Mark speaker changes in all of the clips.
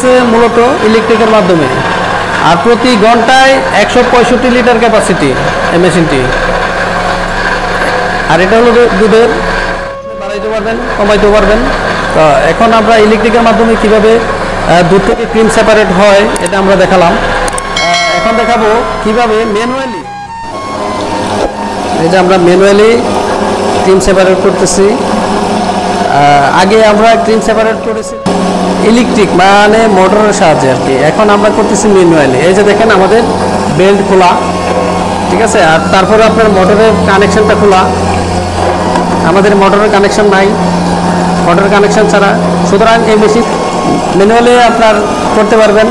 Speaker 1: করতেছে মূলত ইলেকট্রিকের মাধ্যমে, আর প্রতি ঘন্টায় 165 লিটার ক্যাপাসিটি এই মেশিনটি। আর এটা হলো দুধের, বাড়াইতে পারবেন কমাইতে পারবেন। তো এখন আমরা ইলেকট্রিকের মাধ্যমে কিভাবে দুধ থেকে ক্রিম সেপারেট হয় এটা আমরা দেখালাম। এখন দেখাবো কিভাবে ম্যানুয়ালি, এই যে আমরা ম্যানুয়ালি ক্রিম সেপারেট করতেছি। আগে আমরা ক্রিম সেপারেট করেছি ইলেকট্রিক মানে মোটরের সাহায্যে আর কি, এখন আমরা করতেছি ম্যানুয়ালি। এই যে দেখেন আমাদের বেল্ট খোলা, ঠিক আছে, আর তারপরে আপনার মোটরের কানেকশনটা খোলা। আমাদের মোটরের কানেকশন নাই, মোটরের কানেকশন ছাড়া, সুতরাং এই মেশিন ম্যানুয়ালি আপনার করতে পারবেন,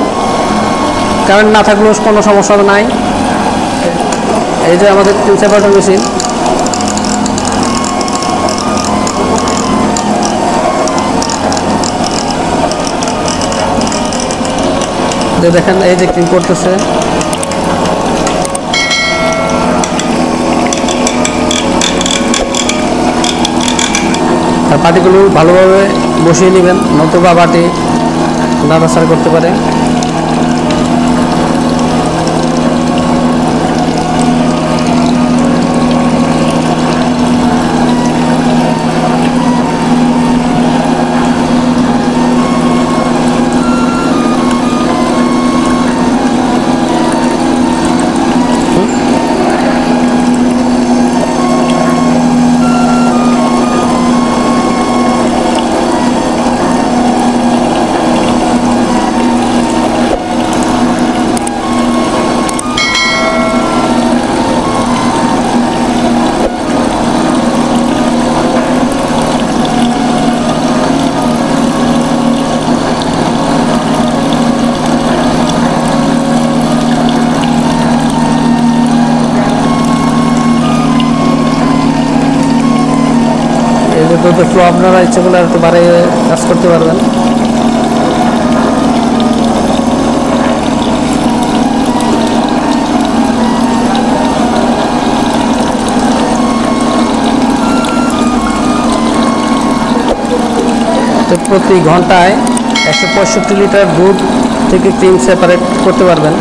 Speaker 1: কারেন্ট না থাকলেও কোনো সমস্যা নাই। এই যে আমাদের ক্রিম সেপারেটর মেশিন, দেখেন এই যে ক্রিম করতেছে। আর পাটিগুলো ভালোভাবে বসিয়ে নেবেন, নতুবা বাটি নাড়াচাড়া করতে পারে। দুধের ফ্লো আপনারা ইচ্ছে করলে একটু বাড়িয়ে কাজ করতে পারবেন। তো প্রতি ঘন্টায় 165 লিটার দুধ থেকে ক্রিম সেপারেট করতে পারবেন।